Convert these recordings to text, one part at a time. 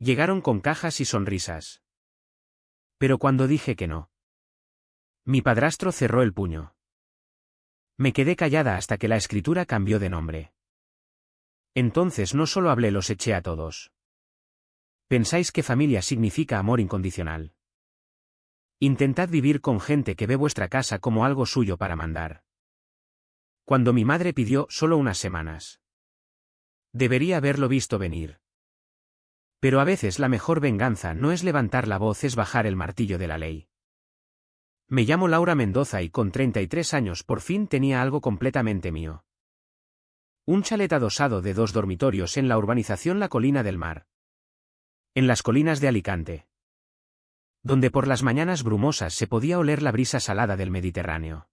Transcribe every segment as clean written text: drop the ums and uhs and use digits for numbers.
Llegaron con cajas y sonrisas. Pero cuando dije que no, mi padrastro cerró el puño. Me quedé callada hasta que la escritura cambió de nombre. Entonces no solo hablé, los eché a todos. ¿Pensáis que familia significa amor incondicional? Intentad vivir con gente que ve vuestra casa como algo suyo para mandar. Cuando mi madre pidió solo unas semanas, debería haberlo visto venir. Pero a veces la mejor venganza no es levantar la voz, es bajar el martillo de la ley. Me llamo Laura Mendoza y con 33 años por fin tenía algo completamente mío. Un chalet adosado de 2 dormitorios en la urbanización La Colina del Mar. En las colinas de Alicante. Donde por las mañanas brumosas se podía oler la brisa salada del Mediterráneo.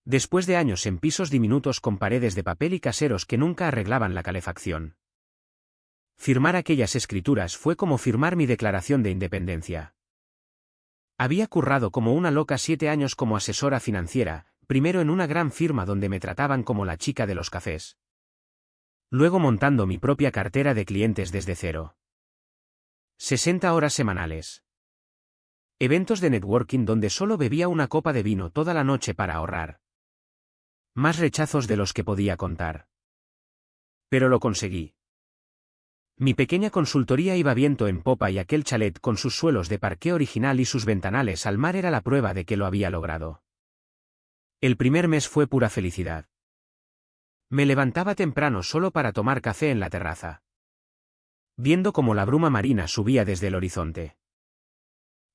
Después de años en pisos diminutos con paredes de papel y caseros que nunca arreglaban la calefacción. Firmar aquellas escrituras fue como firmar mi declaración de independencia. Había currado como una loca 7 años como asesora financiera, primero en una gran firma donde me trataban como la chica de los cafés. Luego montando mi propia cartera de clientes desde cero. 60 horas semanales. Eventos de networking donde solo bebía una copa de vino toda la noche para ahorrar. Más rechazos de los que podía contar. Pero lo conseguí. Mi pequeña consultoría iba viento en popa y aquel chalet con sus suelos de parqué original y sus ventanales al mar era la prueba de que lo había logrado. El primer mes fue pura felicidad. Me levantaba temprano solo para tomar café en la terraza, viendo cómo la bruma marina subía desde el horizonte.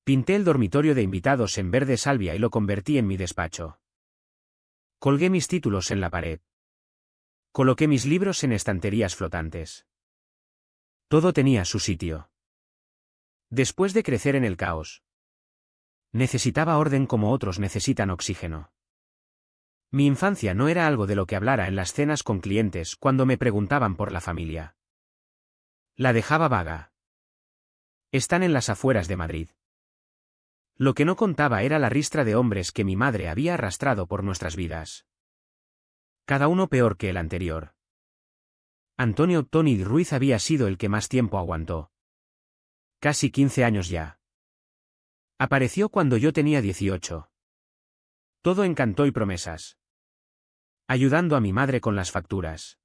Pinté el dormitorio de invitados en verde salvia y lo convertí en mi despacho. Colgué mis títulos en la pared. Coloqué mis libros en estanterías flotantes. Todo tenía su sitio. Después de crecer en el caos, necesitaba orden como otros necesitan oxígeno. Mi infancia no era algo de lo que hablara en las cenas con clientes cuando me preguntaban por la familia. La dejaba vaga. Están en las afueras de Madrid. Lo que no contaba era la ristra de hombres que mi madre había arrastrado por nuestras vidas. Cada uno peor que el anterior. Antonio Tony Ruiz había sido el que más tiempo aguantó. Casi 15 años ya. Apareció cuando yo tenía 18. Todo encantó y promesas. Ayudando a mi madre con las facturas.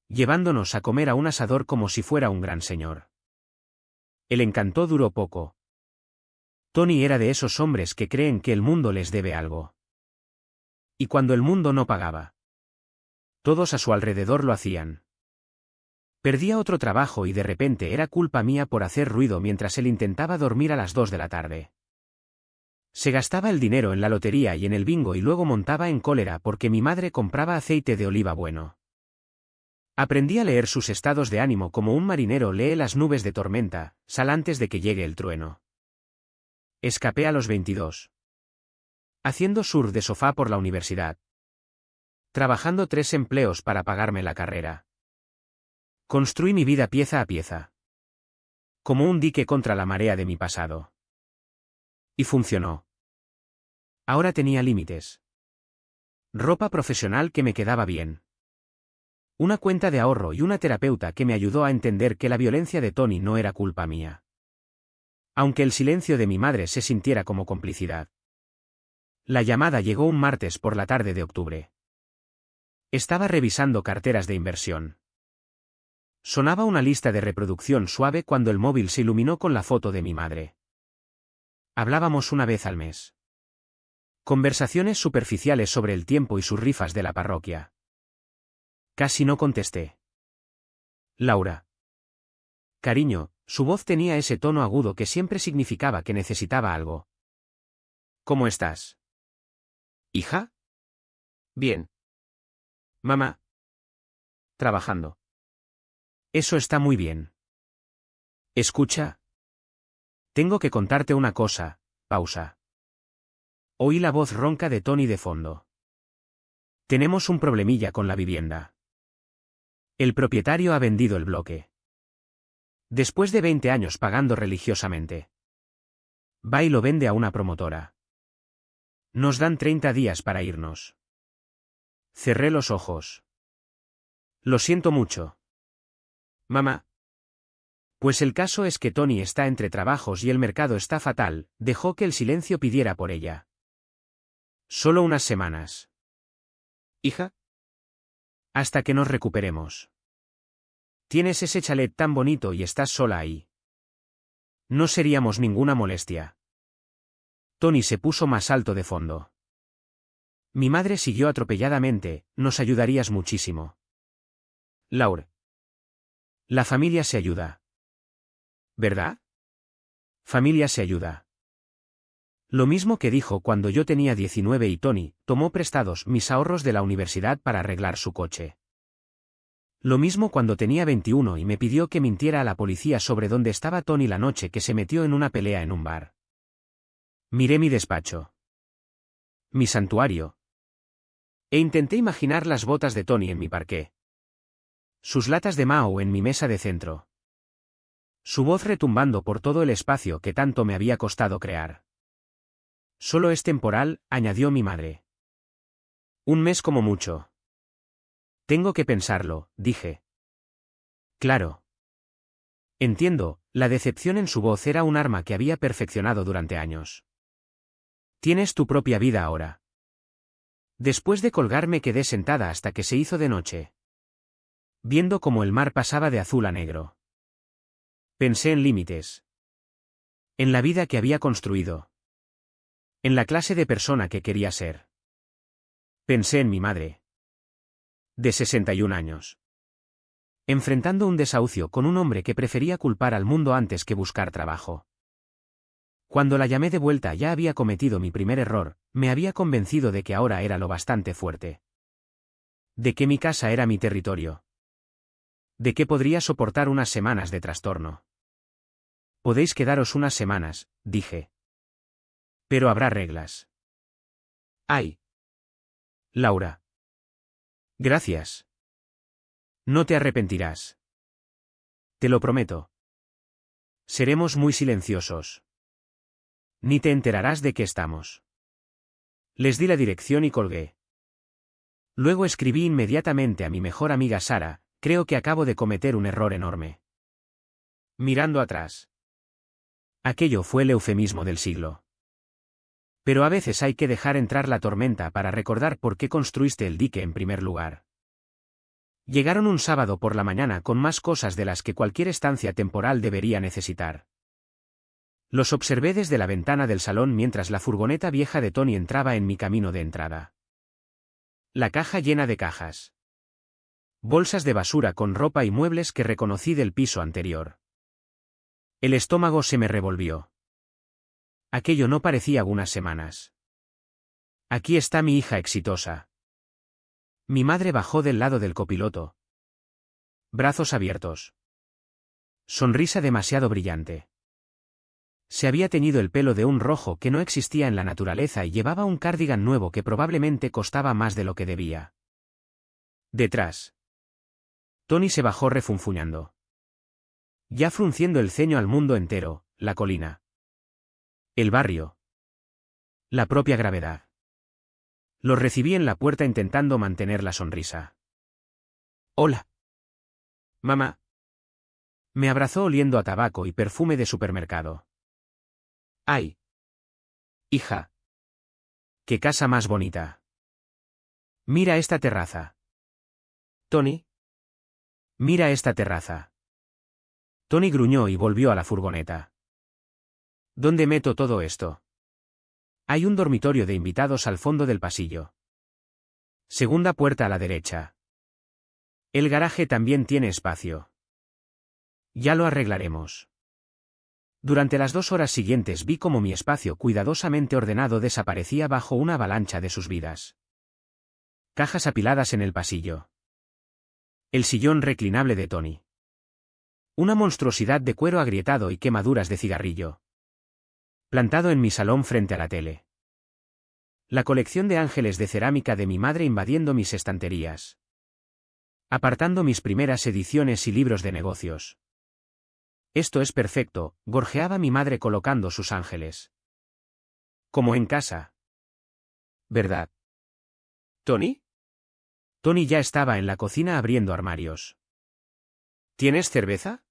Llevándonos a comer a un asador como si fuera un gran señor. El encanto duró poco. Tony era de esos hombres que creen que el mundo les debe algo. Y cuando el mundo no pagaba, todos a su alrededor lo hacían. Perdía otro trabajo y de repente era culpa mía por hacer ruido mientras él intentaba dormir a las 2 de la tarde. Se gastaba el dinero en la lotería y en el bingo y luego montaba en cólera porque mi madre compraba aceite de oliva bueno. Aprendí a leer sus estados de ánimo como un marinero lee las nubes de tormenta, sal antes de que llegue el trueno. Escapé a los 22. Haciendo surf de sofá por la universidad. Trabajando 3 empleos para pagarme la carrera. Construí mi vida pieza a pieza. Como un dique contra la marea de mi pasado. Y funcionó. Ahora tenía límites. Ropa profesional que me quedaba bien. Una cuenta de ahorro y una terapeuta que me ayudó a entender que la violencia de Tony no era culpa mía. Aunque el silencio de mi madre se sintiera como complicidad. La llamada llegó un martes por la tarde de octubre. Estaba revisando carteras de inversión. Sonaba una lista de reproducción suave cuando el móvil se iluminó con la foto de mi madre. Hablábamos una vez al mes. Conversaciones superficiales sobre el tiempo y sus rifas de la parroquia. Casi no contesté. Laura. Cariño, su voz tenía ese tono agudo que siempre significaba que necesitaba algo. ¿Cómo estás? ¿Hija? Bien. Mamá. Trabajando. Eso está muy bien. Escucha. Tengo que contarte una cosa, pausa. Oí la voz ronca de Tony de fondo. Tenemos un problemilla con la vivienda. El propietario ha vendido el bloque. Después de 20 años pagando religiosamente. Va y lo vende a una promotora. Nos dan 30 días para irnos. Cerré los ojos. Lo siento mucho. Mamá. Pues el caso es que Tony está entre trabajos y el mercado está fatal, dejó que el silencio pidiera por ella. Solo unas semanas. Hija, Hasta que nos recuperemos. Tienes ese chalet tan bonito y estás sola ahí. No seríamos ninguna molestia. Tony se puso más alto de fondo. Mi madre siguió atropelladamente, nos ayudarías muchísimo. Laure. La familia se ayuda. ¿Verdad? Familia se ayuda. Lo mismo que dijo cuando yo tenía 19 y Tony tomó prestados mis ahorros de la universidad para arreglar su coche. Lo mismo cuando tenía 21 y me pidió que mintiera a la policía sobre dónde estaba Tony la noche que se metió en una pelea en un bar. Miré mi despacho. Mi santuario. E intenté imaginar las botas de Tony en mi parqué. Sus latas de Mao en mi mesa de centro. Su voz retumbando por todo el espacio que tanto me había costado crear. Solo es temporal, añadió mi madre. Un mes como mucho. Tengo que pensarlo, dije. Claro. Entiendo, la decepción en su voz era un arma que había perfeccionado durante años. Tienes tu propia vida ahora. Después de colgar me quedé sentada hasta que se hizo de noche. Viendo cómo el mar pasaba de azul a negro. Pensé en límites. En la vida que había construido. En la clase de persona que quería ser. Pensé en mi madre. De 61 años. Enfrentando un desahucio con un hombre que prefería culpar al mundo antes que buscar trabajo. Cuando la llamé de vuelta ya había cometido mi primer error, me había convencido de que ahora era lo bastante fuerte. De que mi casa era mi territorio. De que podría soportar unas semanas de trastorno. Podéis quedaros unas semanas, dije. Pero habrá reglas. Ay. Laura. Gracias. No te arrepentirás. Te lo prometo. Seremos muy silenciosos. Ni te enterarás de que estamos. Les di la dirección y colgué. Luego escribí inmediatamente a mi mejor amiga Sara, creo que acabo de cometer un error enorme. Mirando atrás. Aquello fue el eufemismo del siglo. Pero a veces hay que dejar entrar la tormenta para recordar por qué construiste el dique en primer lugar. Llegaron un sábado por la mañana con más cosas de las que cualquier estancia temporal debería necesitar. Los observé desde la ventana del salón mientras la furgoneta vieja de Tony entraba en mi camino de entrada. La caja llena de cajas. Bolsas de basura con ropa y muebles que reconocí del piso anterior. El estómago se me revolvió. Aquello no parecía unas semanas. Aquí está mi hija exitosa. Mi madre bajó del lado del copiloto. Brazos abiertos. Sonrisa demasiado brillante. Se había teñido el pelo de un rojo que no existía en la naturaleza y llevaba un cardigan nuevo que probablemente costaba más de lo que debía. Detrás. Tony se bajó refunfuñando. Ya frunciendo el ceño al mundo entero, la colina. El barrio. La propia gravedad. Lo recibí en la puerta intentando mantener la sonrisa. Hola. Mamá. Me abrazó oliendo a tabaco y perfume de supermercado. Ay. Hija. ¡Qué casa más bonita! Mira esta terraza. Tony. Mira esta terraza. Tony gruñó y volvió a la furgoneta. ¿Dónde meto todo esto? Hay un dormitorio de invitados al fondo del pasillo. Segunda puerta a la derecha. El garaje también tiene espacio. Ya lo arreglaremos. Durante las 2 horas siguientes vi cómo mi espacio cuidadosamente ordenado desaparecía bajo una avalancha de sus vidas. Cajas apiladas en el pasillo. El sillón reclinable de Tony. Una monstruosidad de cuero agrietado y quemaduras de cigarrillo. Plantado en mi salón frente a la tele. La colección de ángeles de cerámica de mi madre invadiendo mis estanterías. Apartando mis primeras ediciones y libros de negocios. Esto es perfecto, gorjeaba mi madre colocando sus ángeles. Como en casa. ¿Verdad? ¿Tony? Tony ya estaba en la cocina abriendo armarios. ¿Tienes cerveza?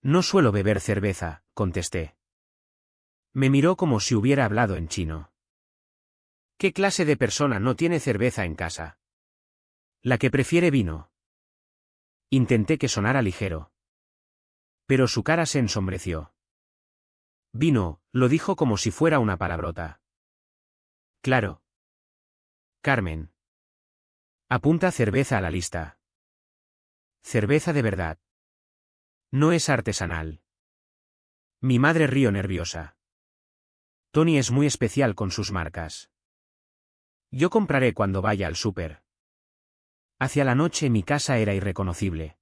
No suelo beber cerveza, contesté. Me miró como si hubiera hablado en chino. ¿Qué clase de persona no tiene cerveza en casa? La que prefiere vino. Intenté que sonara ligero. Pero su cara se ensombreció. Vino, lo dijo como si fuera una palabrota. Claro. Carmen. Apunta cerveza a la lista. Cerveza de verdad. No es artesanal. Mi madre rió nerviosa. Tony es muy especial con sus marcas. Yo compraré cuando vaya al súper. Hacia la noche mi casa era irreconocible.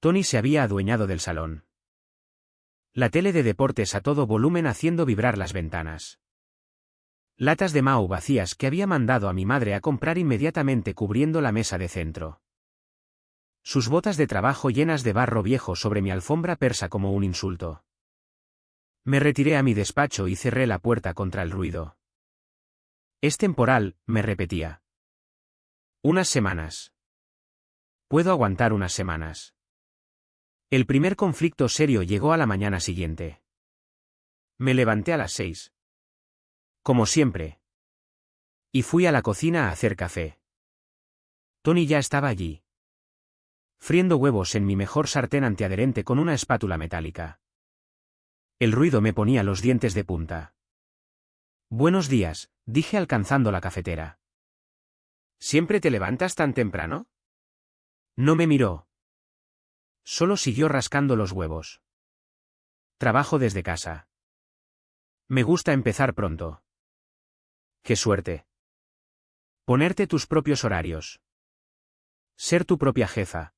Tony se había adueñado del salón. La tele de deportes a todo volumen haciendo vibrar las ventanas. Latas de Mau vacías que había mandado a mi madre a comprar inmediatamente cubriendo la mesa de centro. Sus botas de trabajo llenas de barro viejo sobre mi alfombra persa como un insulto. Me retiré a mi despacho y cerré la puerta contra el ruido. Es temporal, me repetía. Unas semanas. Puedo aguantar unas semanas. El primer conflicto serio llegó a la mañana siguiente. Me levanté a las 6. Como siempre. Y fui a la cocina a hacer café. Tony ya estaba allí. Friendo huevos en mi mejor sartén antiadherente con una espátula metálica. El ruido me ponía los dientes de punta. Buenos días, dije alcanzando la cafetera. ¿Siempre te levantas tan temprano? No me miró. Solo siguió rascando los huevos. Trabajo desde casa. Me gusta empezar pronto. ¡Qué suerte! Ponerte tus propios horarios. Ser tu propia jefa.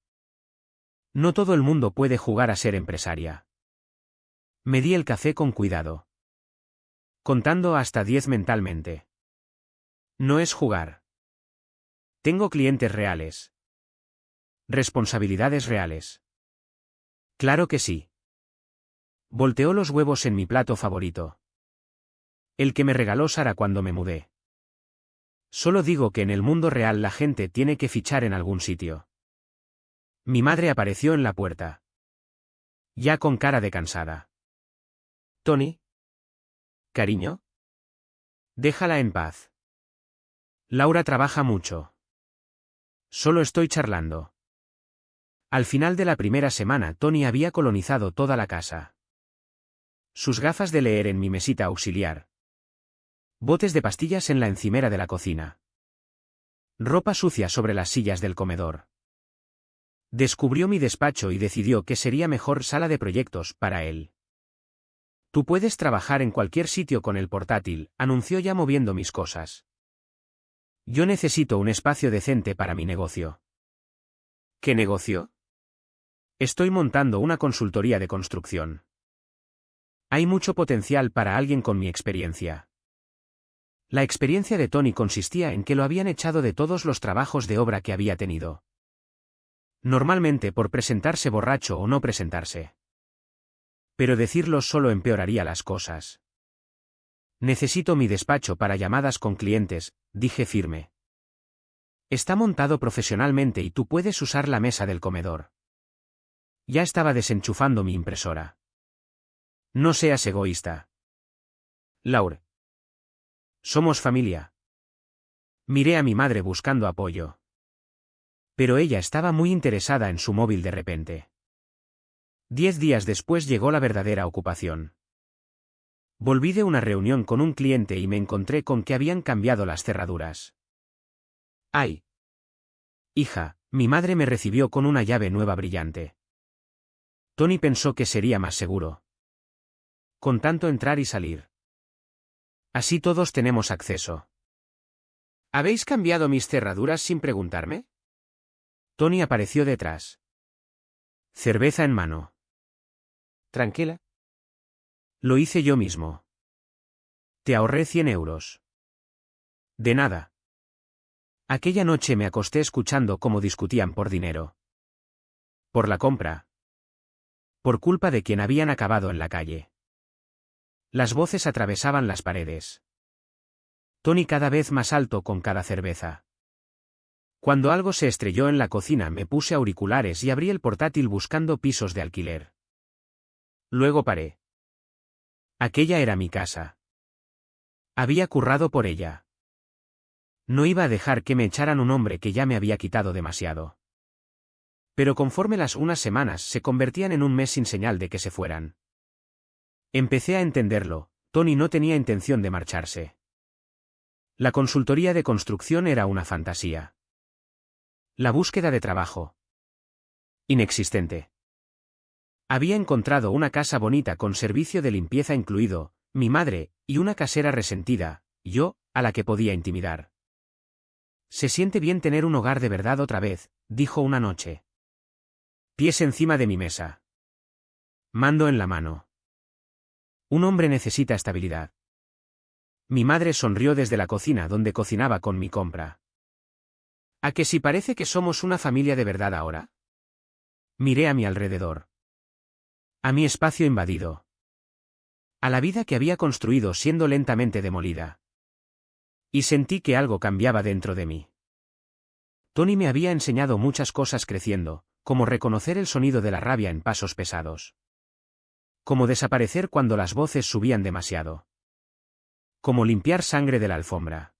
No todo el mundo puede jugar a ser empresaria. Me di el café con cuidado. Contando hasta 10 mentalmente. No es jugar. Tengo clientes reales. Responsabilidades reales. Claro que sí. Volteó los huevos en mi plato favorito. El que me regaló Sara cuando me mudé. Solo digo que en el mundo real la gente tiene que fichar en algún sitio. Mi madre apareció en la puerta. Ya con cara de cansada. Tony. Cariño. Déjala en paz. Laura trabaja mucho. Solo estoy charlando. Al final de la primera semana Tony había colonizado toda la casa. Sus gafas de leer en mi mesita auxiliar. Botes de pastillas en la encimera de la cocina. Ropa sucia sobre las sillas del comedor. Descubrió mi despacho y decidió que sería mejor sala de proyectos para él. Tú puedes trabajar en cualquier sitio con el portátil, anunció ya moviendo mis cosas. Yo necesito un espacio decente para mi negocio. ¿Qué negocio? Estoy montando una consultoría de construcción. Hay mucho potencial para alguien con mi experiencia. La experiencia de Tony consistía en que lo habían echado de todos los trabajos de obra que había tenido. Normalmente por presentarse borracho o no presentarse. Pero decirlo solo empeoraría las cosas. Necesito mi despacho para llamadas con clientes, dije firme. Está montado profesionalmente y tú puedes usar la mesa del comedor. Ya estaba desenchufando mi impresora. No seas egoísta. Laure. Somos familia. Miré a mi madre buscando apoyo. Pero ella estaba muy interesada en su móvil de repente. 10 días después llegó la verdadera ocupación. Volví de una reunión con un cliente y me encontré con que habían cambiado las cerraduras. ¡Ay! Hija, mi madre me recibió con una llave nueva brillante. Tony pensó que sería más seguro. Con tanto entrar y salir. Así todos tenemos acceso. ¿Habéis cambiado mis cerraduras sin preguntarme? Tony apareció detrás. Cerveza en mano. Tranquila. Lo hice yo mismo. Te ahorré 100 euros. De nada. Aquella noche me acosté escuchando cómo discutían por dinero. Por la compra. Por culpa de quien habían acabado en la calle. Las voces atravesaban las paredes. Tony cada vez más alto con cada cerveza. Cuando algo se estrelló en la cocina me puse auriculares y abrí el portátil buscando pisos de alquiler. Luego paré. Aquella era mi casa. Había currado por ella. No iba a dejar que me echaran un hombre que ya me había quitado demasiado. Pero conforme las unas semanas se convertían en un mes sin señal de que se fueran. Empecé a entenderlo, Tony no tenía intención de marcharse. La consultoría de construcción era una fantasía. La búsqueda de trabajo. Inexistente. Había encontrado una casa bonita con servicio de limpieza incluido, mi madre, y una casera resentida, yo, a la que podía intimidar. Se siente bien tener un hogar de verdad otra vez, dijo una noche. Pies encima de mi mesa. Mando en la mano. Un hombre necesita estabilidad. Mi madre sonrió desde la cocina donde cocinaba con mi compra. ¿A que si parece que somos una familia de verdad ahora? Miré a mi alrededor. A mi espacio invadido. A la vida que había construido siendo lentamente demolida. Y sentí que algo cambiaba dentro de mí. Tony me había enseñado muchas cosas creciendo, como reconocer el sonido de la rabia en pasos pesados. Como desaparecer cuando las voces subían demasiado. Como limpiar sangre de la alfombra.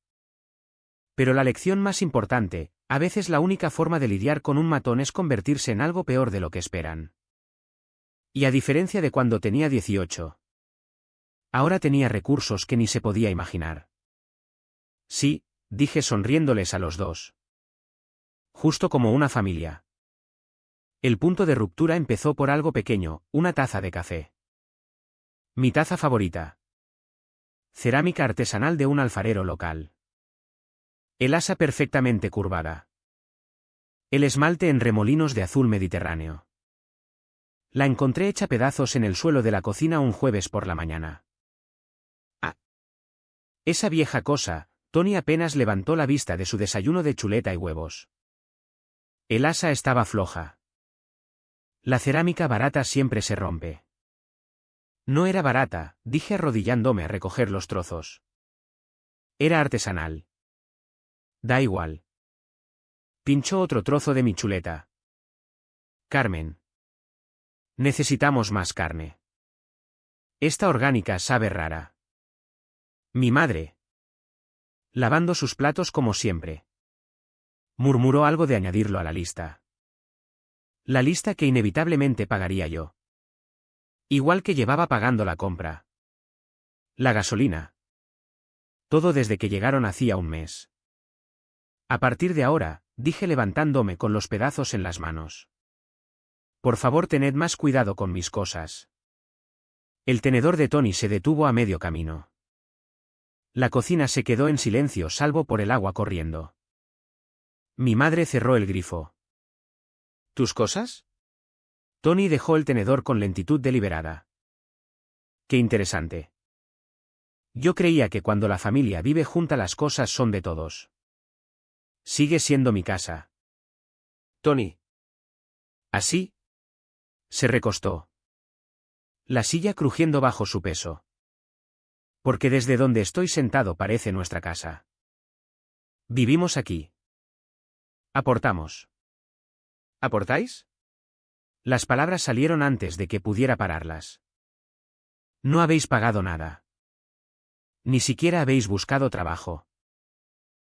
Pero la lección más importante, a veces la única forma de lidiar con un matón es convertirse en algo peor de lo que esperan. Y a diferencia de cuando tenía 18. Ahora tenía recursos que ni se podía imaginar. Sí, dije sonriéndoles a los dos. Justo como una familia. El punto de ruptura empezó por algo pequeño, una taza de café. Mi taza favorita. Cerámica artesanal de un alfarero local. El asa perfectamente curvada. El esmalte en remolinos de azul mediterráneo. La encontré hecha pedazos en el suelo de la cocina un jueves por la mañana. Ah. Esa vieja cosa, Tony apenas levantó la vista de su desayuno de chuleta y huevos. El asa estaba floja. La cerámica barata siempre se rompe. No era barata, dije arrodillándome a recoger los trozos. Era artesanal. Da igual. Pinchó otro trozo de mi chuleta. Carmen. Necesitamos más carne. Esta orgánica sabe rara. Mi madre. Lavando sus platos como siempre. Murmuró algo de añadirlo a la lista. La lista que inevitablemente pagaría yo. Igual que llevaba pagando la compra. La gasolina. Todo desde que llegaron hacía un mes. A partir de ahora, dije levantándome con los pedazos en las manos. Por favor, tened más cuidado con mis cosas. El tenedor de Tony se detuvo a medio camino. La cocina se quedó en silencio salvo por el agua corriendo. Mi madre cerró el grifo. ¿Tus cosas? Tony dejó el tenedor con lentitud deliberada. Qué interesante. Yo creía que cuando la familia vive junta las cosas son de todos. Sigue siendo mi casa. Tony. ¿Así? Se recostó. La silla crujiendo bajo su peso. Porque desde donde estoy sentado parece nuestra casa. Vivimos aquí. Aportamos. ¿Aportáis? Las palabras salieron antes de que pudiera pararlas. No habéis pagado nada. Ni siquiera habéis buscado trabajo.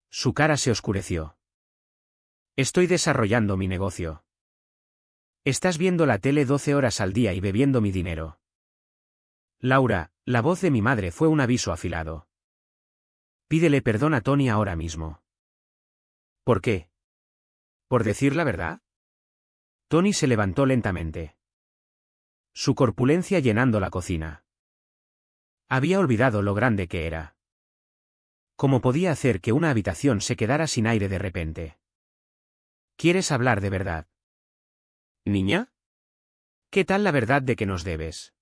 Su cara se oscureció. Estoy desarrollando mi negocio. Estás viendo la tele 12 horas al día y bebiendo mi dinero. Laura, la voz de mi madre fue un aviso afilado. Pídele perdón a Tony ahora mismo. ¿Por qué? ¿Por decir la verdad? Tony se levantó lentamente. Su corpulencia llenando la cocina. Había olvidado lo grande que era. ¿Cómo podía hacer que una habitación se quedara sin aire de repente? ¿Quieres hablar de verdad? ¿Niña? ¿Qué tal la verdad de que nos debes?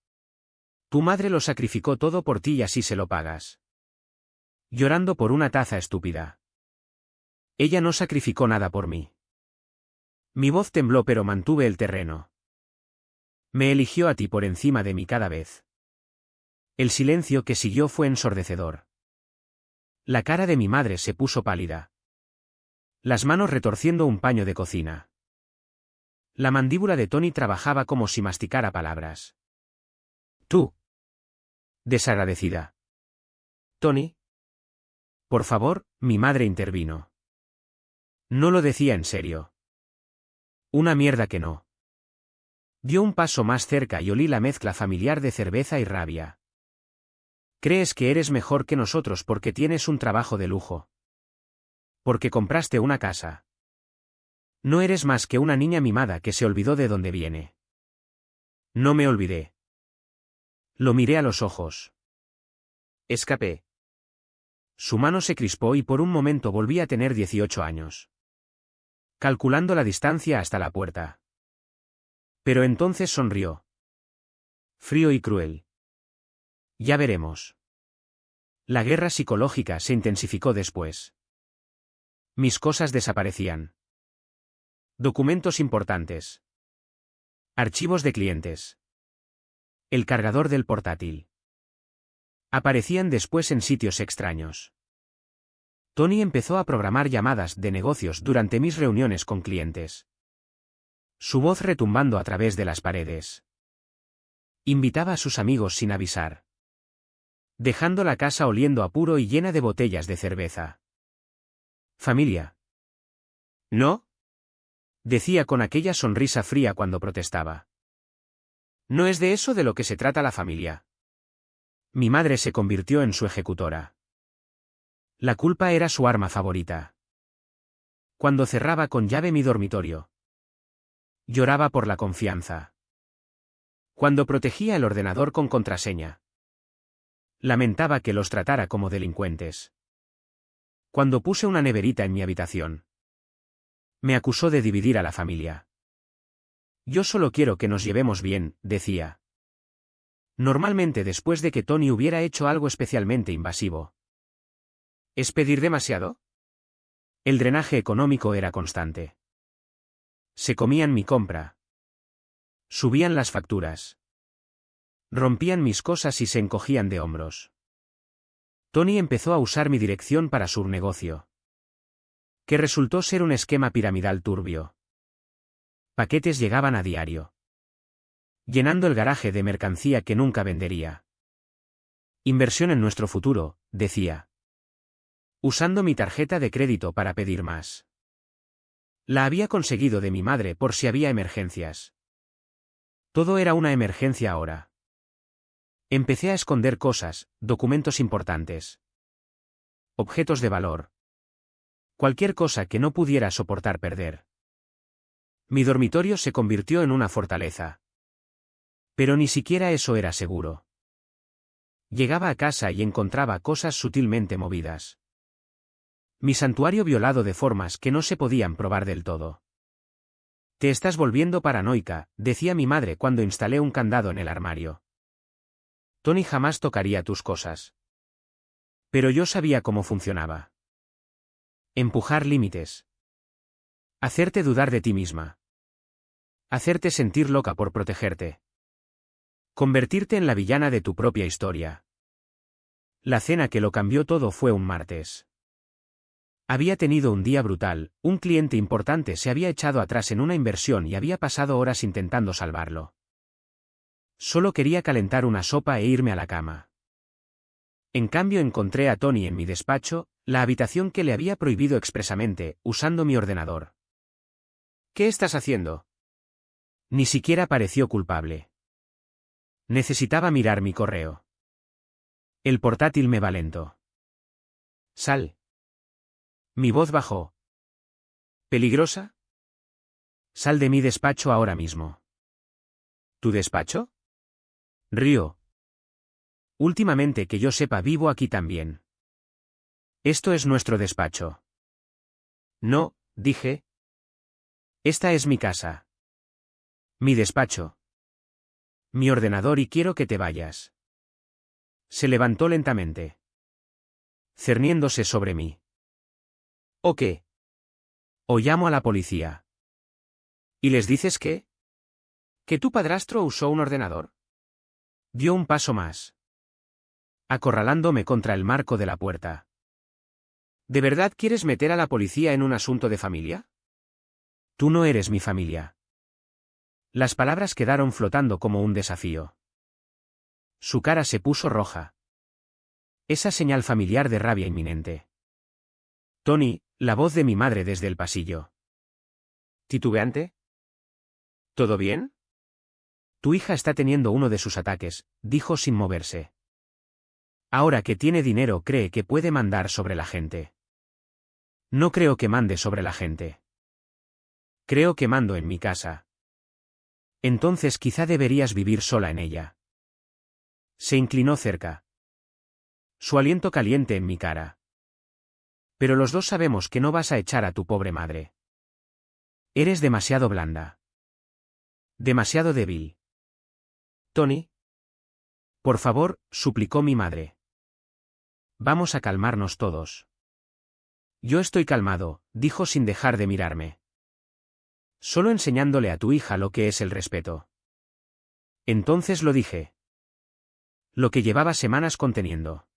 Tu madre lo sacrificó todo por ti y así se lo pagas. Llorando por una taza estúpida. Ella no sacrificó nada por mí. Mi voz tembló pero mantuve el terreno. Me eligió a ti por encima de mí cada vez. El silencio que siguió fue ensordecedor. La cara de mi madre se puso pálida. Las manos retorciendo un paño de cocina. La mandíbula de Tony trabajaba como si masticara palabras. Tú. Desagradecida. Tony. Por favor, mi madre intervino. No lo decía en serio. Una mierda que no. Dio un paso más cerca y olí la mezcla familiar de cerveza y rabia. ¿Crees que eres mejor que nosotros porque tienes un trabajo de lujo? Porque compraste una casa. No eres más que una niña mimada que se olvidó de dónde viene. No me olvidé. Lo miré a los ojos. Escapé. Su mano se crispó y por un momento volví a tener 18 años. Calculando la distancia hasta la puerta. Pero entonces sonrió. Frío y cruel. Ya veremos. La guerra psicológica se intensificó después. Mis cosas desaparecían. Documentos importantes. Archivos de clientes. El cargador del portátil. Aparecían después en sitios extraños. Tony empezó a programar llamadas de negocios durante mis reuniones con clientes. Su voz retumbando a través de las paredes. Invitaba a sus amigos sin avisar. Dejando la casa oliendo a puro y llena de botellas de cerveza. Familia. ¿No? Decía con aquella sonrisa fría cuando protestaba. No es de eso de lo que se trata la familia. Mi madre se convirtió en su ejecutora. La culpa era su arma favorita. Cuando cerraba con llave mi dormitorio. Lloraba por la confianza. Cuando protegía el ordenador con contraseña. Lamentaba que los tratara como delincuentes. Cuando puse una neverita en mi habitación. Me acusó de dividir a la familia. Yo solo quiero que nos llevemos bien, decía. Normalmente después de que Tony hubiera hecho algo especialmente invasivo. ¿Es pedir demasiado? El drenaje económico era constante. Se comían mi compra. Subían las facturas. Rompían mis cosas y se encogían de hombros. Tony empezó a usar mi dirección para su negocio. Que resultó ser un esquema piramidal turbio. Paquetes llegaban a diario. Llenando el garaje de mercancía que nunca vendería. Inversión en nuestro futuro, decía. Usando mi tarjeta de crédito para pedir más. La había conseguido de mi madre por si había emergencias. Todo era una emergencia ahora. Empecé a esconder cosas, documentos importantes. Objetos de valor. Cualquier cosa que no pudiera soportar perder. Mi dormitorio se convirtió en una fortaleza. Pero ni siquiera eso era seguro. Llegaba a casa y encontraba cosas sutilmente movidas. Mi santuario violado de formas que no se podían probar del todo. Te estás volviendo paranoica, decía mi madre cuando instalé un candado en el armario. Tony jamás tocaría tus cosas. Pero yo sabía cómo funcionaba. Empujar límites. Hacerte dudar de ti misma. Hacerte sentir loca por protegerte. Convertirte en la villana de tu propia historia. La cena que lo cambió todo fue un martes. Había tenido un día brutal, un cliente importante se había echado atrás en una inversión y había pasado horas intentando salvarlo. Solo quería calentar una sopa e irme a la cama. En cambio encontré a Tony en mi despacho, la habitación que le había prohibido expresamente, usando mi ordenador. ¿Qué estás haciendo? Ni siquiera pareció culpable. Necesitaba mirar mi correo. El portátil me va lento. Sal. Mi voz bajó. ¿Peligrosa? Sal de mi despacho ahora mismo. ¿Tu despacho? Río. Últimamente que yo sepa vivo aquí también. Esto es nuestro despacho. No, dije. Esta es mi casa. Mi despacho. Mi ordenador y quiero que te vayas. Se levantó lentamente. Cerniéndose sobre mí. ¿O qué? O llamo a la policía. ¿Y les dices qué? ¿Que tu padrastro usó un ordenador? Dio un paso más. Acorralándome contra el marco de la puerta. ¿De verdad quieres meter a la policía en un asunto de familia? Tú no eres mi familia. Las palabras quedaron flotando como un desafío. Su cara se puso roja. Esa señal familiar de rabia inminente. Tony, la voz de mi madre desde el pasillo. ¿Titubeante? ¿Todo bien? Tu hija está teniendo uno de sus ataques, dijo sin moverse. Ahora que tiene dinero cree que puede mandar sobre la gente. No creo que mande sobre la gente. Creo que mando en mi casa. Entonces quizá deberías vivir sola en ella. Se inclinó cerca. Su aliento caliente en mi cara. Pero los dos sabemos que no vas a echar a tu pobre madre. Eres demasiado blanda. Demasiado débil. Tony. Por favor, suplicó mi madre. Vamos a calmarnos todos. Yo estoy calmado, dijo sin dejar de mirarme. Solo enseñándole a tu hija lo que es el respeto. Entonces lo dije. Lo que llevaba semanas conteniendo.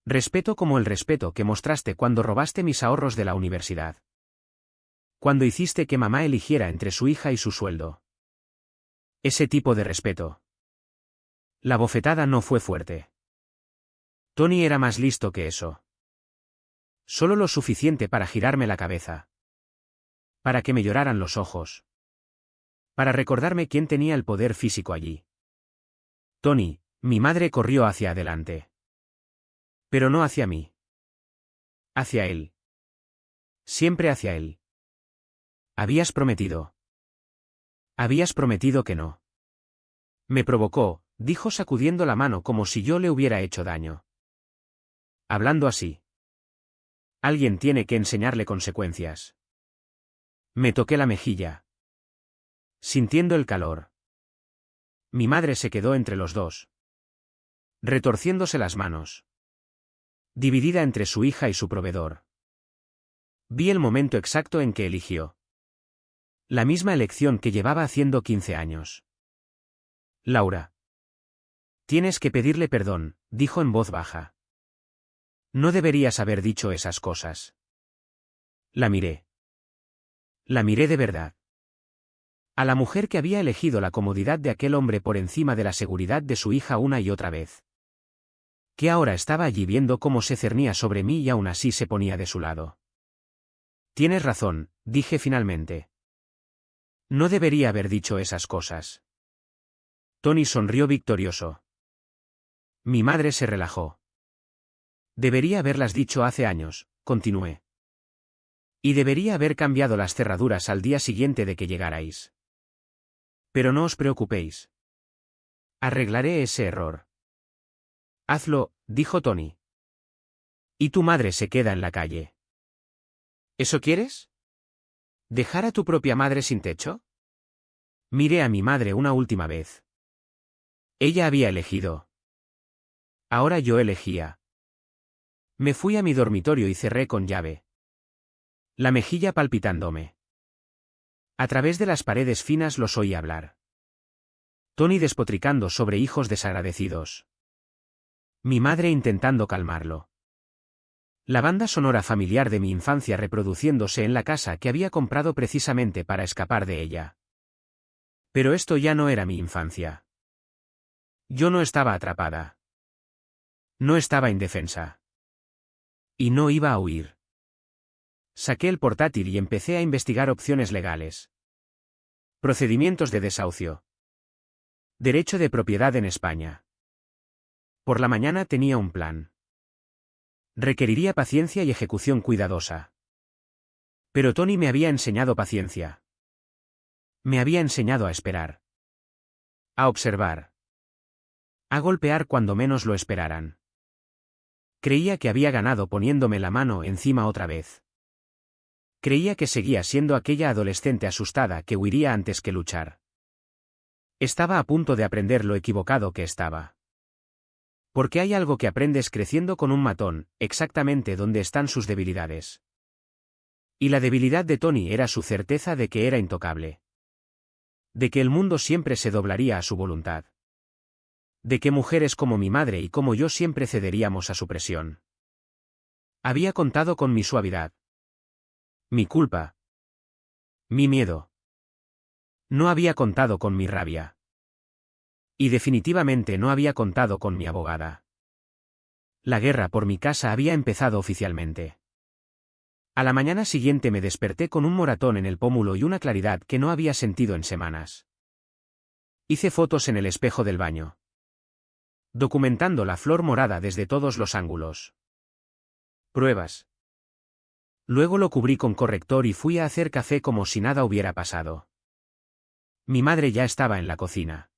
Respeto como el respeto que mostraste cuando robaste mis ahorros de la universidad. Cuando hiciste que mamá eligiera entre su hija y su sueldo. Ese tipo de respeto. La bofetada no fue fuerte. Tony era más listo que eso. Solo lo suficiente para girarme la cabeza. Para que me lloraran los ojos. Para recordarme quién tenía el poder físico allí. Tony, mi madre corrió hacia adelante. Pero no hacia mí. Hacia él. Siempre hacia él. Habías prometido. Habías prometido que no. Me provocó, dijo sacudiendo la mano como si yo le hubiera hecho daño. Hablando así. Alguien tiene que enseñarle consecuencias. Me toqué la mejilla. Sintiendo el calor. Mi madre se quedó entre los dos. Retorciéndose las manos. Dividida entre su hija y su proveedor. Vi el momento exacto en que eligió. La misma elección que llevaba haciendo 15 años. Laura. Tienes que pedirle perdón, dijo en voz baja. No deberías haber dicho esas cosas. La miré. La miré de verdad. A la mujer que había elegido la comodidad de aquel hombre por encima de la seguridad de su hija una y otra vez. Que ahora estaba allí viendo cómo se cernía sobre mí y aún así se ponía de su lado. Tienes razón, dije finalmente. No debería haber dicho esas cosas. Tony sonrió victorioso. Mi madre se relajó. Debería haberlas dicho hace años, continué. Y debería haber cambiado las cerraduras al día siguiente de que llegarais. Pero no os preocupéis. Arreglaré ese error. Hazlo, dijo Tony. Y tu madre se queda en la calle. ¿Eso quieres? ¿Dejar a tu propia madre sin techo? Miré a mi madre una última vez. Ella había elegido. Ahora yo elegía. Me fui a mi dormitorio y cerré con llave. La mejilla palpitándome. A través de las paredes finas los oí hablar. Tony despotricando sobre hijos desagradecidos. Mi madre intentando calmarlo. La banda sonora familiar de mi infancia reproduciéndose en la casa que había comprado precisamente para escapar de ella. Pero esto ya no era mi infancia. Yo no estaba atrapada. No estaba indefensa. Y no iba a huir. Saqué el portátil y empecé a investigar opciones legales. Procedimientos de desahucio. Derecho de propiedad en España. Por la mañana tenía un plan. Requeriría paciencia y ejecución cuidadosa. Pero Tony me había enseñado paciencia. Me había enseñado a esperar. A observar. A golpear cuando menos lo esperaran. Creía que había ganado poniéndome la mano encima otra vez. Creía que seguía siendo aquella adolescente asustada que huiría antes que luchar. Estaba a punto de aprender lo equivocado que estaba. Porque hay algo que aprendes creciendo con un matón, exactamente donde están sus debilidades. Y la debilidad de Tony era su certeza de que era intocable. De que el mundo siempre se doblaría a su voluntad. De que mujeres como mi madre y como yo siempre cederíamos a su presión. Había contado con mi suavidad. Mi culpa. Mi miedo. No había contado con mi rabia. Y definitivamente no había contado con mi abogada. La guerra por mi casa había empezado oficialmente. A la mañana siguiente me desperté con un moratón en el pómulo y una claridad que no había sentido en semanas. Hice fotos en el espejo del baño, documentando la flor morada desde todos los ángulos. Pruebas. Luego lo cubrí con corrector y fui a hacer café como si nada hubiera pasado. Mi madre ya estaba en la cocina,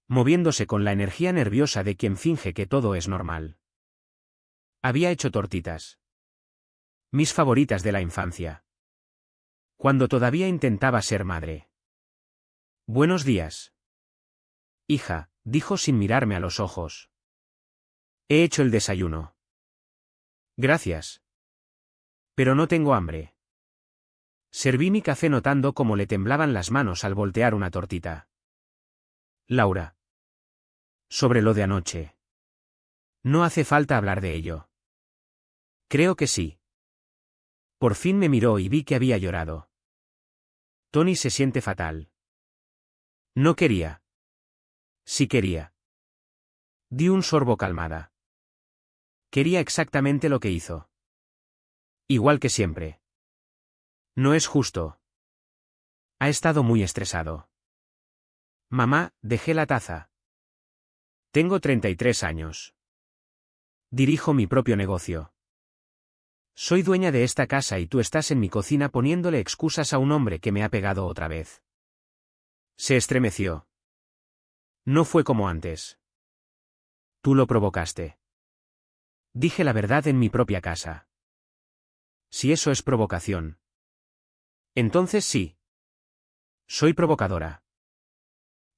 moviéndose con la energía nerviosa de quien finge que todo es normal. Había hecho tortitas. Mis favoritas de la infancia. Cuando todavía intentaba ser madre. Buenos días. Hija, dijo sin mirarme a los ojos. He hecho el desayuno. Gracias. Pero no tengo hambre. Serví mi café notando cómo le temblaban las manos al voltear una tortita. Laura. Sobre lo de anoche. No hace falta hablar de ello. Creo que sí. Por fin me miró y vi que había llorado. Tony se siente fatal. No quería. Sí quería. Di un sorbo calmada. Quería exactamente lo que hizo. Igual que siempre. No es justo. Ha estado muy estresado. Mamá, dejé la taza. Tengo 33 años. Dirijo mi propio negocio. Soy dueña de esta casa y tú estás en mi cocina poniéndole excusas a un hombre que me ha pegado otra vez. Se estremeció. No fue como antes. Tú lo provocaste. Dije la verdad en mi propia casa. Si eso es provocación. Entonces sí. Soy provocadora.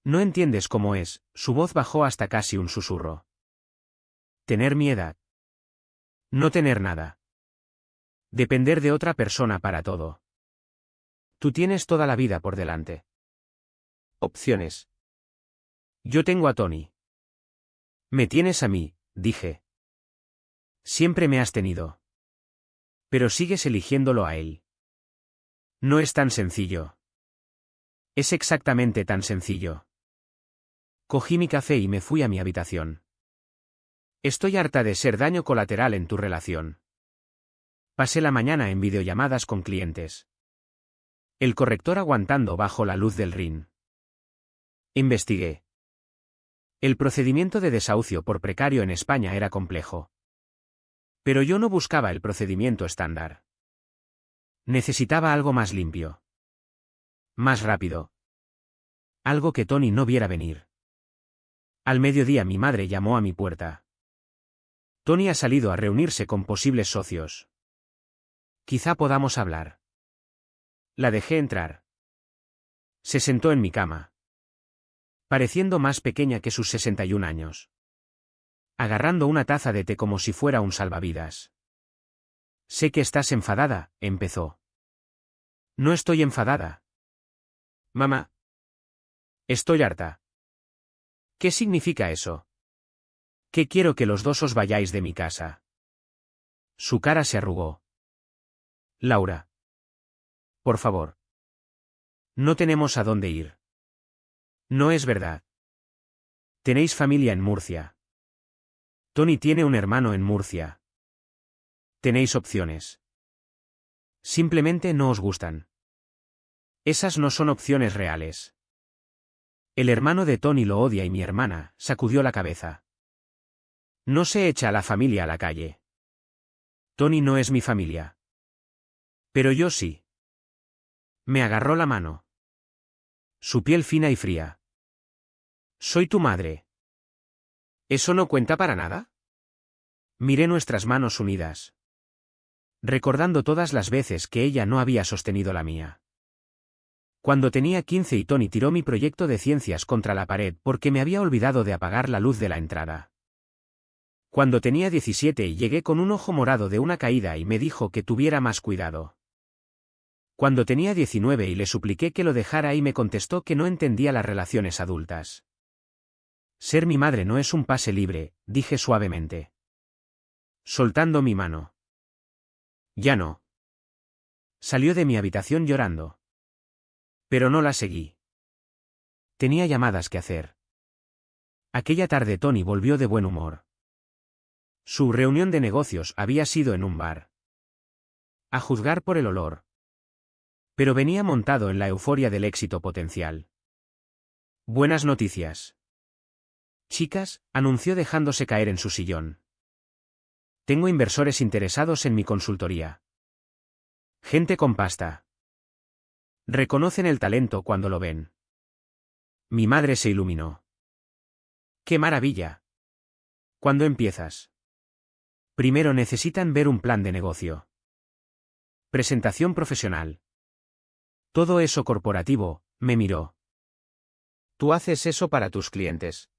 No entiendes cómo es, su voz bajó hasta casi un susurro. Tener mi edad. No tener nada. Depender de otra persona para todo. Tú tienes toda la vida por delante. Opciones. Yo tengo a Tony. Me tienes a mí, dije. Siempre me has tenido. Pero sigues eligiéndolo a él. No es tan sencillo. Es exactamente tan sencillo. Cogí mi café y me fui a mi habitación. Estoy harta de ser daño colateral en tu relación. Pasé la mañana en videollamadas con clientes. El corrector aguantando bajo la luz del RIN. Investigué. El procedimiento de desahucio por precario en España era complejo. Pero yo no buscaba el procedimiento estándar. Necesitaba algo más limpio. Más rápido. Algo que Tony no viera venir. Al mediodía mi madre llamó a mi puerta. Tony ha salido a reunirse con posibles socios. Quizá podamos hablar. La dejé entrar. Se sentó en mi cama. Pareciendo más pequeña que sus 61 años. Agarrando una taza de té como si fuera un salvavidas. Sé que estás enfadada, empezó. No estoy enfadada. Mamá. Estoy harta. ¿Qué significa eso? Que quiero que los dos os vayáis de mi casa. Su cara se arrugó. Laura. Por favor. No tenemos a dónde ir. No es verdad. Tenéis familia en Murcia. Tony tiene un hermano en Murcia. Tenéis opciones. Simplemente no os gustan. Esas no son opciones reales. El hermano de Tony lo odia y mi hermana sacudió la cabeza. No se echa a la familia a la calle. Tony no es mi familia. Pero yo sí. Me agarró la mano. Su piel fina y fría. Soy tu madre. ¿Eso no cuenta para nada? Miré nuestras manos unidas. Recordando todas las veces que ella no había sostenido la mía. Cuando tenía 15 y Tony tiró mi proyecto de ciencias contra la pared porque me había olvidado de apagar la luz de la entrada. Cuando tenía 17 y llegué con un ojo morado de una caída y me dijo que tuviera más cuidado. Cuando tenía 19 y le supliqué que lo dejara y me contestó que no entendía las relaciones adultas. Ser mi madre no es un pase libre, dije suavemente. Soltando mi mano. Ya no. Salió de mi habitación llorando. Pero no la seguí. Tenía llamadas que hacer. Aquella tarde Tony volvió de buen humor. Su reunión de negocios había sido en un bar. A juzgar por el olor. Pero venía montado en la euforia del éxito potencial. Buenas noticias. Chicas, anunció dejándose caer en su sillón. Tengo inversores interesados en mi consultoría. Gente con pasta. Reconocen el talento cuando lo ven. Mi madre se iluminó. ¡Qué maravilla! ¿Cuándo empiezas? Primero necesitan ver un plan de negocio. Presentación profesional. Todo eso corporativo, me miró. ¿Tú haces eso para tus clientes?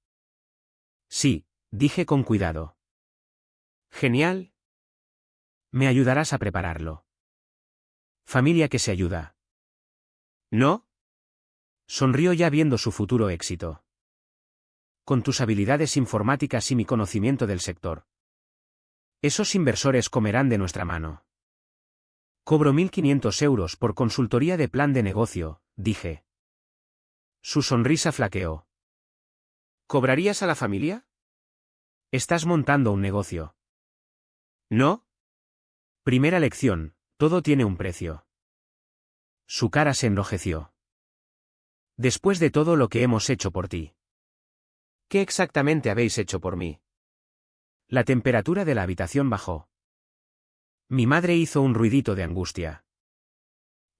Sí, dije con cuidado. Genial. Me ayudarás a prepararlo. Familia que se ayuda. ¿No? Sonrió ya viendo su futuro éxito. Con tus habilidades informáticas y mi conocimiento del sector. Esos inversores comerán de nuestra mano. Cobro 1.500 euros por consultoría de plan de negocio, dije. Su sonrisa flaqueó. ¿Cobrarías a la familia? Estás montando un negocio. ¿No? Primera lección, todo tiene un precio. Su cara se enrojeció. Después de todo lo que hemos hecho por ti. ¿Qué exactamente habéis hecho por mí? La temperatura de la habitación bajó. Mi madre hizo un ruidito de angustia.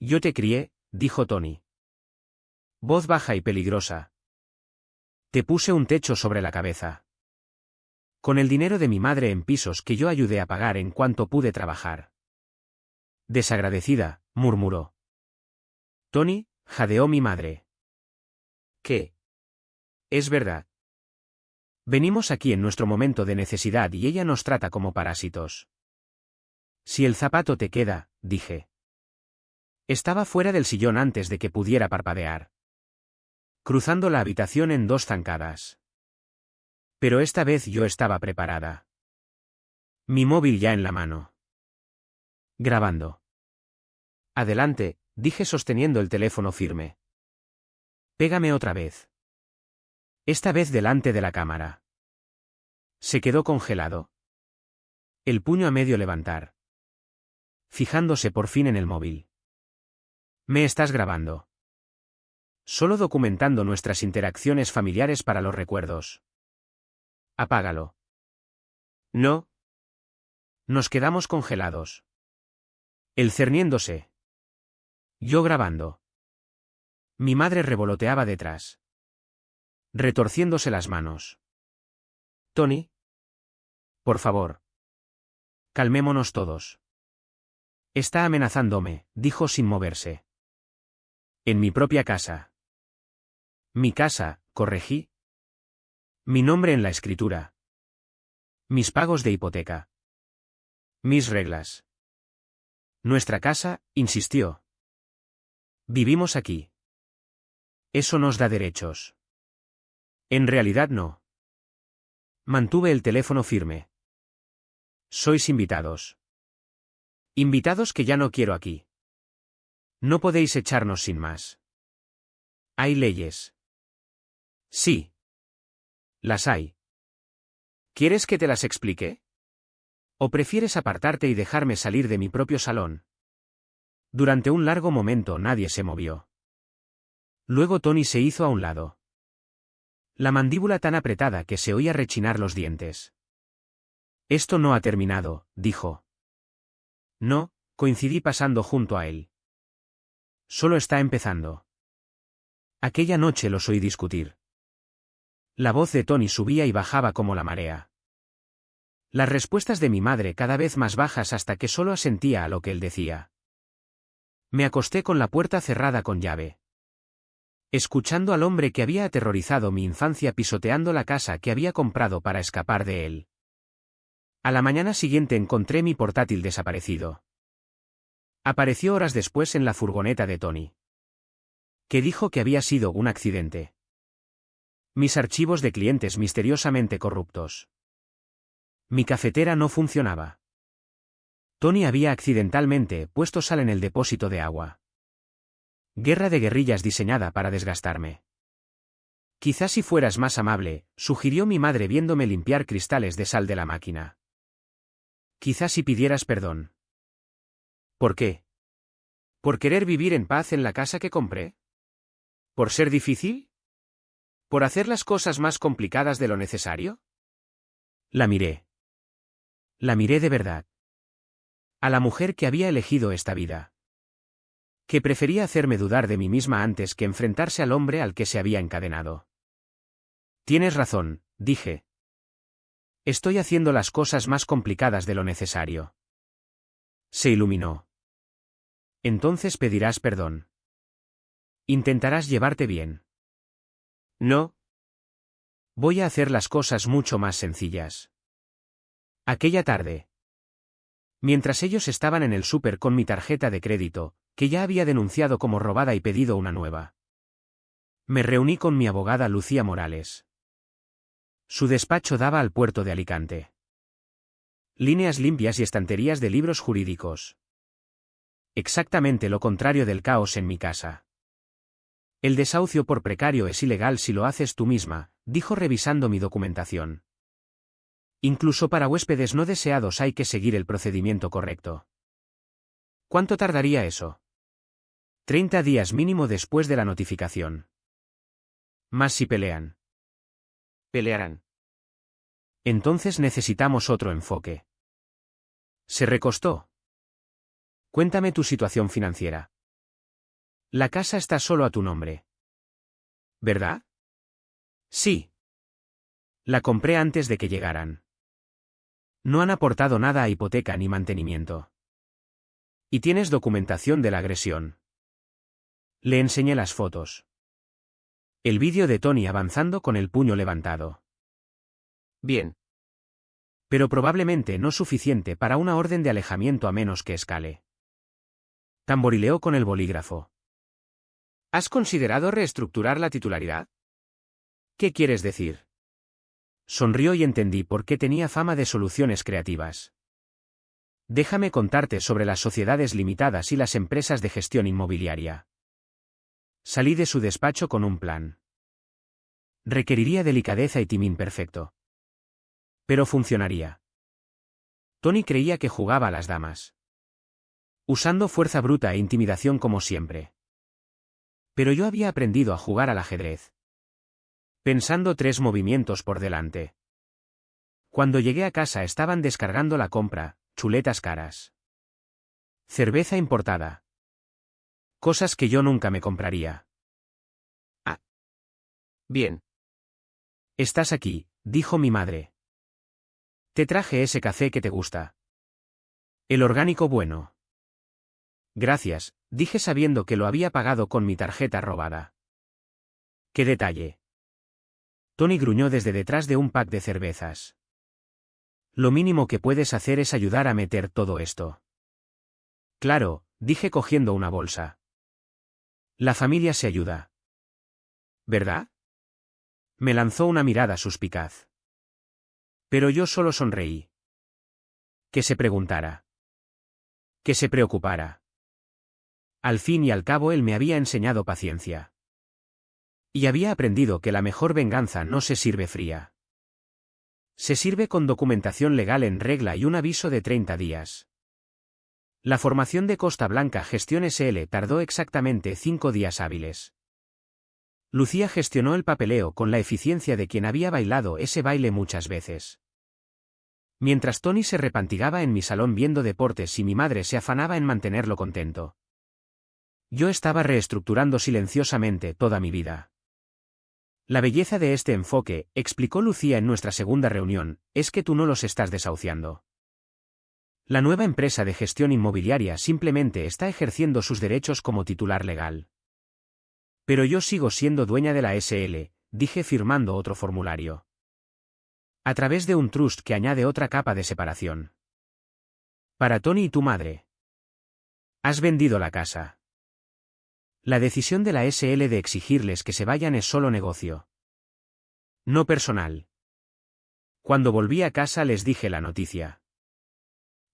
Yo te crié, dijo Tony. Voz baja y peligrosa. Te puse un techo sobre la cabeza. Con el dinero de mi madre en pisos que yo ayudé a pagar en cuanto pude trabajar. Desagradecida, murmuró. Tony, jadeó mi madre. ¿Qué? Es verdad. Venimos aquí en nuestro momento de necesidad y ella nos trata como parásitos. Si el zapato te queda, dije. Estaba fuera del sillón antes de que pudiera parpadear. Cruzando la habitación en 2 zancadas. Pero esta vez yo estaba preparada. Mi móvil ya en la mano. Grabando. Adelante, dije sosteniendo el teléfono firme. Pégame otra vez. Esta vez delante de la cámara. Se quedó congelado. El puño a medio levantar. Fijándose por fin en el móvil. ¿Me estás grabando? Solo documentando nuestras interacciones familiares para los recuerdos. Apágalo. No. Nos quedamos congelados. Él cerniéndose. Yo grabando. Mi madre revoloteaba detrás. Retorciéndose las manos. Tony. Por favor. Calmémonos todos. Está amenazándome, dijo sin moverse. En mi propia casa. Mi casa, corregí. Mi nombre en la escritura. Mis pagos de hipoteca. Mis reglas. Nuestra casa, insistió. Vivimos aquí. Eso nos da derechos. En realidad no. Mantuve el teléfono firme. Sois invitados. Invitados que ya no quiero aquí. No podéis echarnos sin más. Hay leyes. Sí. Las hay. ¿Quieres que te las explique? ¿O prefieres apartarte y dejarme salir de mi propio salón? Durante un largo momento nadie se movió. Luego Tony se hizo a un lado. La mandíbula tan apretada que se oía rechinar los dientes. Esto no ha terminado, dijo. No, coincidí pasando junto a él. Solo está empezando. Aquella noche los oí discutir. La voz de Tony subía y bajaba como la marea. Las respuestas de mi madre cada vez más bajas hasta que solo asentía a lo que él decía. Me acosté con la puerta cerrada con llave. Escuchando al hombre que había aterrorizado mi infancia pisoteando la casa que había comprado para escapar de él. A la mañana siguiente encontré mi portátil desaparecido. Apareció horas después en la furgoneta de Tony. Que dijo que había sido un accidente. Mis archivos de clientes misteriosamente corruptos. Mi cafetera no funcionaba. Tony había accidentalmente puesto sal en el depósito de agua. Guerra de guerrillas diseñada para desgastarme. Quizás si fueras más amable, sugirió mi madre viéndome limpiar cristales de sal de la máquina. Quizás si pidieras perdón. ¿Por qué? ¿Por querer vivir en paz en la casa que compré? ¿Por ser difícil? ¿Por hacer las cosas más complicadas de lo necesario? La miré. La miré de verdad. A la mujer que había elegido esta vida. Que prefería hacerme dudar de mí misma antes que enfrentarse al hombre al que se había encadenado. Tienes razón, dije. Estoy haciendo las cosas más complicadas de lo necesario. Se iluminó. Entonces pedirás perdón. Intentarás llevarte bien. No. Voy a hacer las cosas mucho más sencillas. Aquella tarde. Mientras ellos estaban en el súper con mi tarjeta de crédito, que ya había denunciado como robada y pedido una nueva. Me reuní con mi abogada Lucía Morales. Su despacho daba al puerto de Alicante. Líneas limpias y estanterías de libros jurídicos. Exactamente lo contrario del caos en mi casa. El desahucio por precario es ilegal si lo haces tú misma, dijo revisando mi documentación. Incluso para huéspedes no deseados hay que seguir el procedimiento correcto. ¿Cuánto tardaría eso? 30 días mínimo después de la notificación. Más si pelean. Pelearán. Entonces necesitamos otro enfoque. Se recostó. Cuéntame tu situación financiera. La casa está solo a tu nombre. ¿Verdad? Sí. La compré antes de que llegaran. No han aportado nada a hipoteca ni mantenimiento. ¿Y tienes documentación de la agresión? Le enseñé las fotos. El vídeo de Tony avanzando con el puño levantado. Bien. Pero probablemente no suficiente para una orden de alejamiento a menos que escale. Tamborileó con el bolígrafo. ¿Has considerado reestructurar la titularidad? ¿Qué quieres decir? Sonrió y entendí por qué tenía fama de soluciones creativas. Déjame contarte sobre las sociedades limitadas y las empresas de gestión inmobiliaria. Salí de su despacho con un plan. Requeriría delicadeza y timín perfecto. Pero funcionaría. Tony creía que jugaba a las damas. Usando fuerza bruta e intimidación como siempre. Pero yo había aprendido a jugar al ajedrez. Pensando 3 movimientos por delante. Cuando llegué a casa estaban descargando la compra, chuletas caras. Cerveza importada. Cosas que yo nunca me compraría. Ah. Bien. Estás aquí, dijo mi madre. Te traje ese café que te gusta. El orgánico bueno. Gracias, dije sabiendo que lo había pagado con mi tarjeta robada. ¡Qué detalle! Tony gruñó desde detrás de un pack de cervezas. Lo mínimo que puedes hacer es ayudar a meter todo esto. Claro, dije cogiendo una bolsa. La familia se ayuda. ¿Verdad? Me lanzó una mirada suspicaz. Pero yo solo sonreí. Que se preguntara. Que se preocupara. Al fin y al cabo él me había enseñado paciencia. Y había aprendido que la mejor venganza no se sirve fría. Se sirve con documentación legal en regla y un aviso de 30 días. La formación de Costa Blanca Gestión SL tardó exactamente 5 días hábiles. Lucía gestionó el papeleo con la eficiencia de quien había bailado ese baile muchas veces. Mientras Tony se repantigaba en mi salón viendo deportes y mi madre se afanaba en mantenerlo contento. Yo estaba reestructurando silenciosamente toda mi vida. La belleza de este enfoque, explicó Lucía en nuestra segunda reunión, es que tú no los estás desahuciando. La nueva empresa de gestión inmobiliaria simplemente está ejerciendo sus derechos como titular legal. Pero yo sigo siendo dueña de la SL, dije firmando otro formulario. A través de un trust que añade otra capa de separación. Para Tony y tu madre. Has vendido la casa. La decisión de la SL de exigirles que se vayan es solo negocio. No personal. Cuando volví a casa les dije la noticia.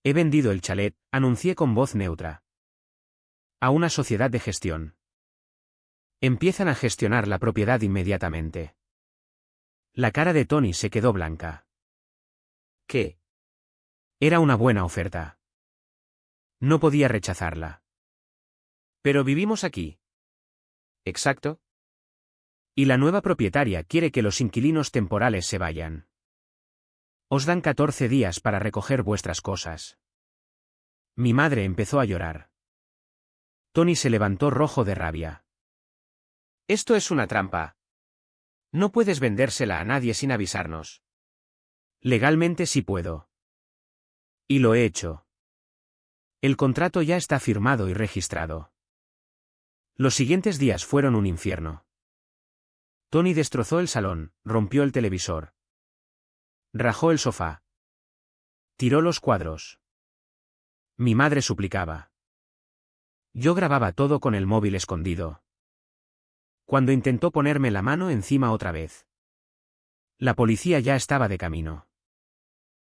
He vendido el chalet, anuncié con voz neutra. A una sociedad de gestión. Empiezan a gestionar la propiedad inmediatamente. La cara de Tony se quedó blanca. ¿Qué? Era una buena oferta. No podía rechazarla. Pero vivimos aquí. Exacto. Y la nueva propietaria quiere que los inquilinos temporales se vayan. Os dan 14 días para recoger vuestras cosas. Mi madre empezó a llorar. Tony se levantó rojo de rabia. Esto es una trampa. No puedes vendérsela a nadie sin avisarnos. Legalmente sí puedo. Y lo he hecho. El contrato ya está firmado y registrado. Los siguientes días fueron un infierno. Tony destrozó el salón, rompió el televisor. Rajó el sofá. Tiró los cuadros. Mi madre suplicaba. Yo grababa todo con el móvil escondido. Cuando intentó ponerme la mano encima otra vez. La policía ya estaba de camino.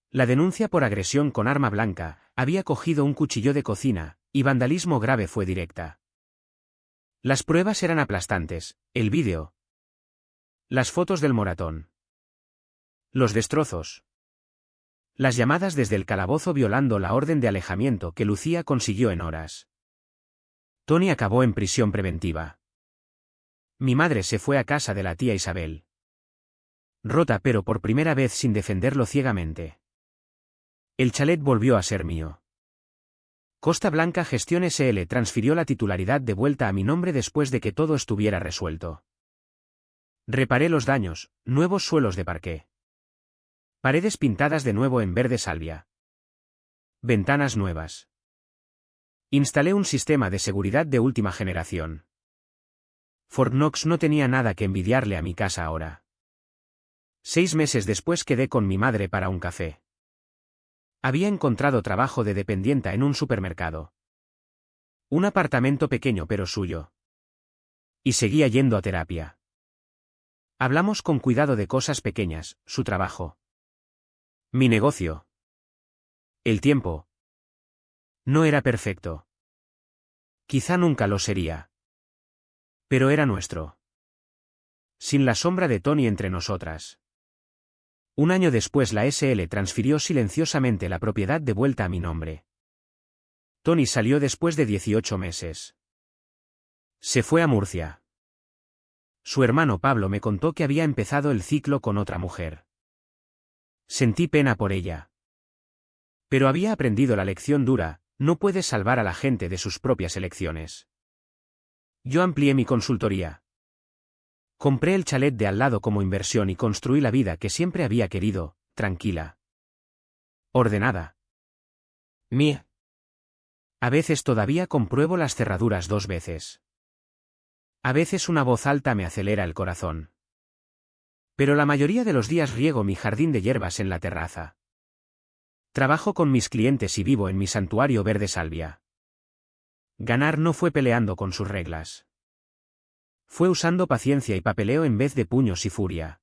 La denuncia por agresión con arma blanca, había cogido un cuchillo de cocina, y vandalismo grave fue directa. Las pruebas eran aplastantes, el vídeo. Las fotos del moratón. Los destrozos. Las llamadas desde el calabozo violando la orden de alejamiento que Lucía consiguió en horas. Tony acabó en prisión preventiva. Mi madre se fue a casa de la tía Isabel. Rota pero por primera vez sin defenderlo ciegamente. El chalet volvió a ser mío. Costa Blanca Gestión S.L. transfirió la titularidad de vuelta a mi nombre después de que todo estuviera resuelto. Reparé los daños, nuevos suelos de parqué. Paredes pintadas de nuevo en verde salvia. Ventanas nuevas. Instalé un sistema de seguridad de última generación. Fort Knox no tenía nada que envidiarle a mi casa ahora. 6 meses después quedé con mi madre para un café. Había encontrado trabajo de dependienta en un supermercado. Un apartamento pequeño pero suyo. Y seguía yendo a terapia. Hablamos con cuidado de cosas pequeñas, su trabajo. Mi negocio. El tiempo. No era perfecto. Quizá nunca lo sería. Pero era nuestro. Sin la sombra de Tony entre nosotras. Un año después la SL transfirió silenciosamente la propiedad de vuelta a mi nombre. Tony salió después de 18 meses. Se fue a Murcia. Su hermano Pablo me contó que había empezado el ciclo con otra mujer. Sentí pena por ella. Pero había aprendido la lección dura, no puedes salvar a la gente de sus propias elecciones. Yo amplié mi consultoría. Compré el chalet de al lado como inversión y construí la vida que siempre había querido, tranquila. Ordenada. Mía. A veces todavía compruebo las cerraduras 2 veces. A veces una voz alta me acelera el corazón. Pero la mayoría de los días riego mi jardín de hierbas en la terraza. Trabajo con mis clientes y vivo en mi santuario verde salvia. Ganar no fue peleando con sus reglas. Fue usando paciencia y papeleo en vez de puños y furia.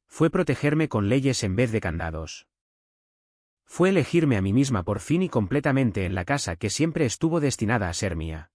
Fue protegerme con leyes en vez de candados. Fue elegirme a mí misma por fin y completamente en la casa que siempre estuvo destinada a ser mía.